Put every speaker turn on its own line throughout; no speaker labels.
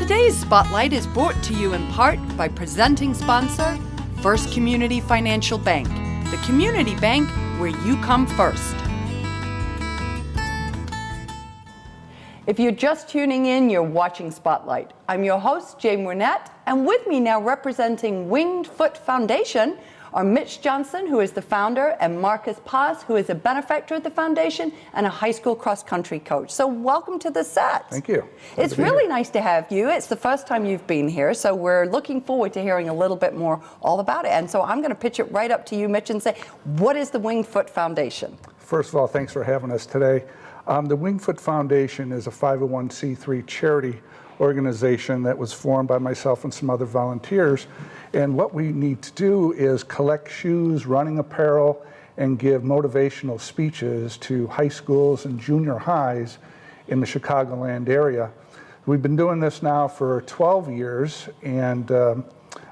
Today's Spotlight is brought to you in part by presenting sponsor, First Community Financial Bank, the community bank where you come first. If you're just tuning in, you're watching Spotlight. I'm your host, Jane Wernette, and with me now representing Winged Foot Foundation are Mitch Johnston, who is the founder, and Marcus Paz, who is a benefactor at the foundation and a high school cross-country coach. So welcome to the set.
Thank you.
It's really nice to have you. It's the first time you've been here, so we're looking forward to hearing a little bit more all about it. And so I'm going to pitch it right up to you, Mitch, and say, what is the Winged Foot Foundation?
First of all, thanks for having us today. The Winged Foot Foundation is a 501c3 charity organization that was formed by myself and some other volunteers. And what we need to do is collect shoes, running apparel, and give motivational speeches to high schools and junior highs in the Chicagoland area. We've been doing this now for 12 years, and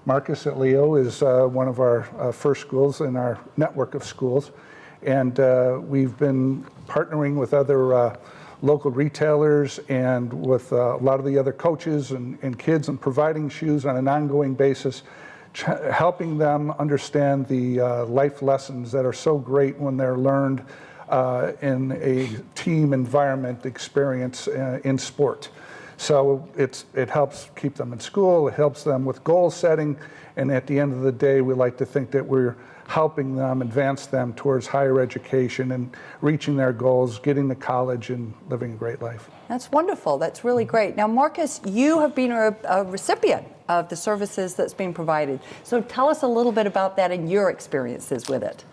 Marcus at Leo is one of our first schools in our network of schools. And we've been partnering with other local retailers and with a lot of the other coaches and kids and providing shoes on an ongoing basis, helping them understand the life lessons that are so great when they're learned in a team environment experience in sport. So it helps keep them in school, it helps them with goal setting, and at the end of the day, we like to think that we're helping them advance them towards higher education and reaching their goals, getting to college and living a great life.
That's wonderful. That's really great. Now, Marcus, you have been a recipient of the services that's being provided. So tell us a little bit about that and your experiences with it.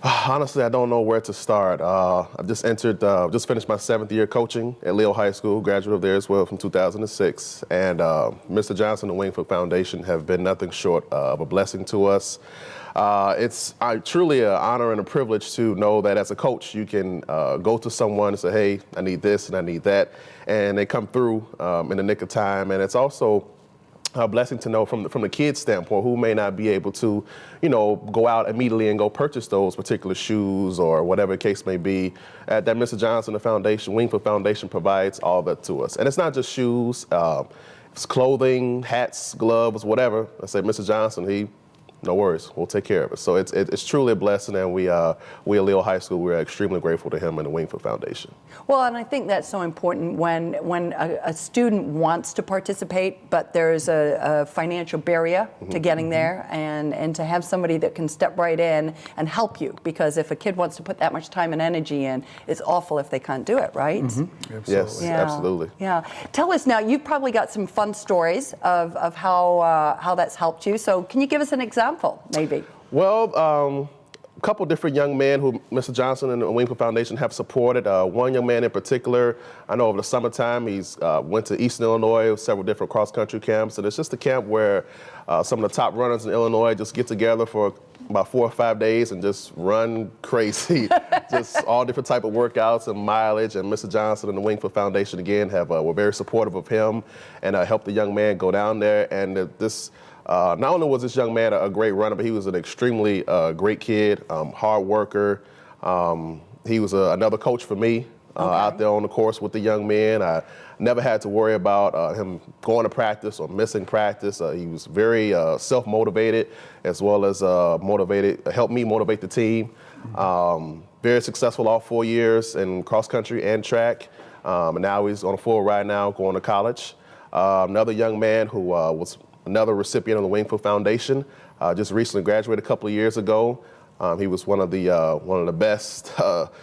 Honestly, I don't know where to start. I've just finished my 7th year coaching at Leo High School, graduate of there as well from 2006. And Mr. Johnston and Winged Foot Foundation have been nothing short of a blessing to us. It's truly an honor and a privilege to know that as a coach, you can go to someone and say, hey, I need this and I need that. And they come through in the nick of time. And it's also a blessing to know from the kid's standpoint who may not be able to, go out immediately and go purchase those particular shoes or whatever the case may be. That Mr. Johnston, the foundation, Winged Foot Foundation provides all that to us. And it's not just shoes, it's clothing, hats, gloves, whatever. I say, Mr. Johnston, no worries, we'll take care of it. So it's truly a blessing, and we at Leo High School, we're extremely grateful to him and the Winged Foot Foundation.
Well, and I think that's so important when a student wants to participate, but there's a financial barrier to getting there, and to have somebody that can step right in and help you, because if a kid wants to put that much time and energy in, it's awful if they can't do it, right?
Absolutely.
Yes, absolutely.
Yeah. Tell us now, you've probably got some fun stories of how that's helped you. So can you give us an example? Maybe.
Well, a couple different young men who Mr. Johnston and the Winged Foot Foundation have supported. One young man in particular, I know over the summertime, he's went to Eastern Illinois, several different cross-country camps, and it's just a camp where some of the top runners in Illinois just get together for about 4 or 5 days and just run crazy, just all different type of workouts and mileage. And Mr. Johnston and the Winged Foot Foundation again were very supportive of him and helped the young man go down there. And not only was this young man a great runner, but he was an extremely great kid, hard worker. He was another coach for me out there on the course with the young men. I never had to worry about him going to practice or missing practice. He was very self-motivated, as well as helped me motivate the team. Very successful all 4 years in cross country and track. And now he's on a full ride now, going to college. Another young man who was another recipient of the Winged Foot Foundation, just recently graduated a couple of years ago. He was one of the best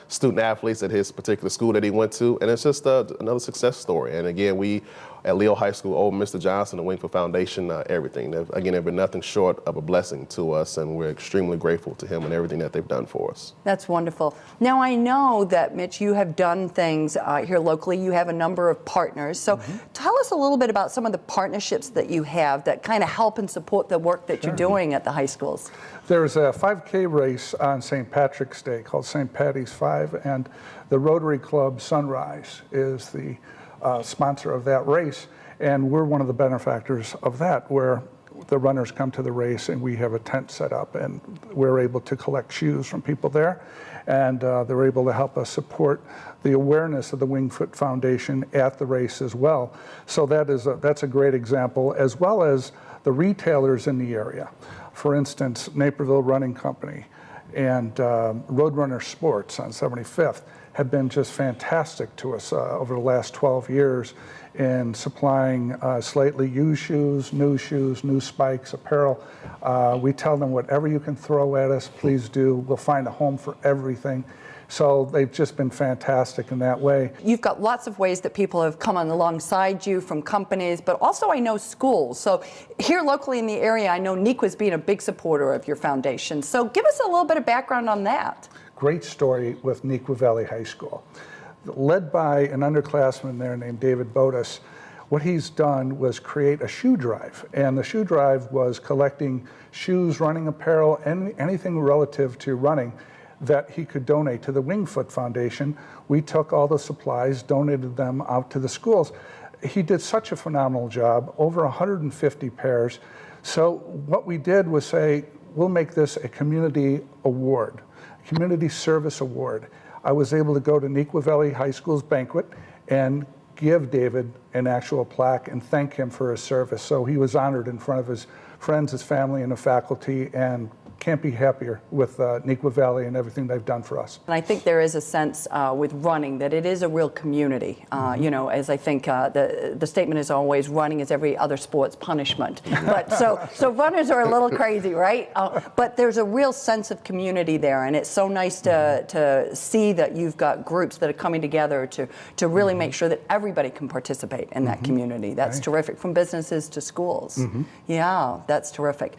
student athletes at his particular school that he went to, and it's just another success story. And again, we at Leo High School owe Mr. Johnston and the Winged Foot Foundation everything. They've been nothing short of a blessing to us, and we're extremely grateful to him and everything that they've done for us.
That's wonderful. Now, I know that, Mitch, you have done things here locally. You have a number of partners. So tell us a little bit about some of the partnerships that you have that kind of help and support the work that you're doing at the high schools.
There's a 5K race on St. Patrick's Day called St. Patty's 5, and the Rotary Club Sunrise is the sponsor of that race, and we're one of the benefactors of that, where the runners come to the race and we have a tent set up, and we're able to collect shoes from people there, and they're able to help us support the awareness of the Wingfoot Foundation at the race as well. So that's a great example, as well as the retailers in the area. For instance, Naperville Running Company and Roadrunner Sports on 75th have been just fantastic to us over the last 12 years in supplying slightly used shoes, new spikes, apparel. We tell them whatever you can throw at us, please do. We'll find a home for everything. So they've just been fantastic in that way.
You've got lots of ways that people have come on alongside you, from companies, but also I know schools. So here locally in the area, I know Nequa's been a big supporter of your foundation. So give us a little bit of background on that.
Great story with Nequa Valley High School. Led by an underclassman there named David Bodas, what he's done was create a shoe drive. And the shoe drive was collecting shoes, running apparel, and anything relative to running that he could donate to the Wingfoot Foundation. We took all the supplies, donated them out to the schools. He did such a phenomenal job, over 150 pairs. So what we did was say, we'll make this a community award, community service award. I was able to go to Nequa Valley High School's banquet and give David an actual plaque and thank him for his service. So he was honored in front of his friends, his family, and the faculty, and can't be happier with Nequa Valley and everything they've done for us.
And I think there is a sense with running that it is a real community. You know, as I think the statement is always, running is every other sport's punishment. But so runners are a little crazy, right? But there's a real sense of community there, and it's so nice to see that you've got groups that are coming together to really make sure that everybody can participate in that community. That's terrific, from businesses to schools. Yeah, that's terrific.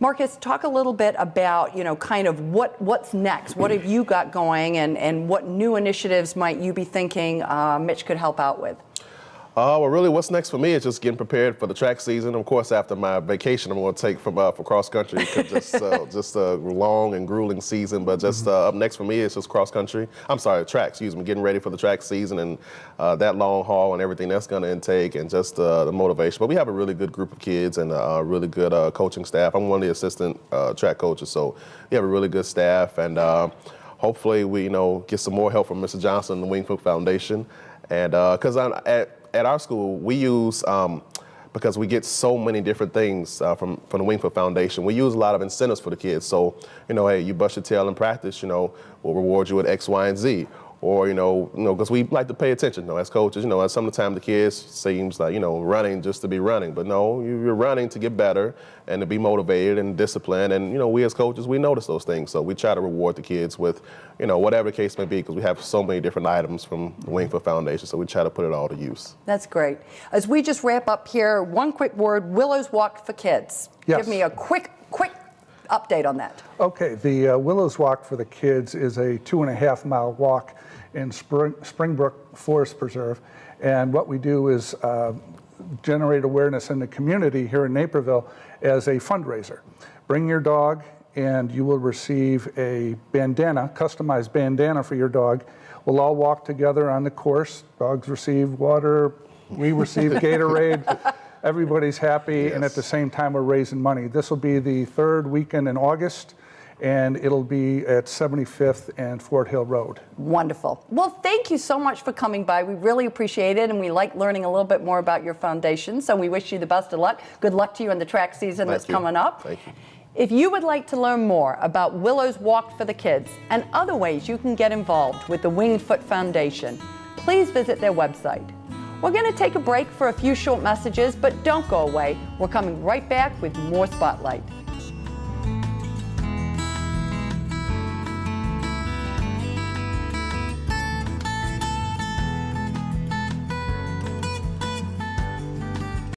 Marcus, talk a little bit about, you know, kind of what's next. What have you got going, and what new initiatives might you be thinking Mitch could help out with?
Well, really, what's next for me is just getting prepared for the track season. Of course, after my vacation, I'm going to take for cross country, just a long and grueling season. But just up next for me is just cross country. I'm sorry, track. Excuse me. Getting ready for the track season and that long haul and everything that's going to intake, and just the motivation. But we have a really good group of kids and a really good coaching staff. I'm one of the assistant track coaches, so we have a really good staff, and hopefully we get some more help from Mr. Johnston and the Wingfoot Foundation, and because at our school, we use, because we get so many different things from the Wingfoot Foundation, we use a lot of incentives for the kids. So, hey, you bust your tail in practice, we'll reward you with X, Y, and Z. Or, because we like to pay attention, as coaches, some of the time the kids seems like, running just to be running. But no, you're running to get better and to be motivated and disciplined. And, we as coaches, we notice those things. So we try to reward the kids with, whatever the case may be, because we have so many different items from the Wingfoot Foundation. So we try to put it all to use.
That's great. As we just wrap up here, one quick word, Willows Walk for Kids.
Yes.
Give me a quick update on that.
Okay, the Willows Walk for the Kids is a 2.5-mile walk in Springbrook Forest Preserve. And what we do is generate awareness in the community here in Naperville as a fundraiser. Bring your dog and you will receive a bandana, customized bandana for your dog. We'll all walk together on the course. Dogs receive water, we receive Gatorade. Everybody's happy, yes. And at the same time we're raising money. This will be the third weekend in August, and it'll be at 75th and Fort Hill Road.
Wonderful. Well, thank you so much for coming by. We really appreciate it, and we like learning a little bit more about your foundation, so we wish you the best of luck. Good luck to you in the track season that's coming up.
Thank you.
If you would like to learn more about Willows Walk for the Kids and other ways you can get involved with the Wingfoot Foundation, please visit their website. We're going to take a break for a few short messages, but don't go away. We're coming right back with more Spotlight.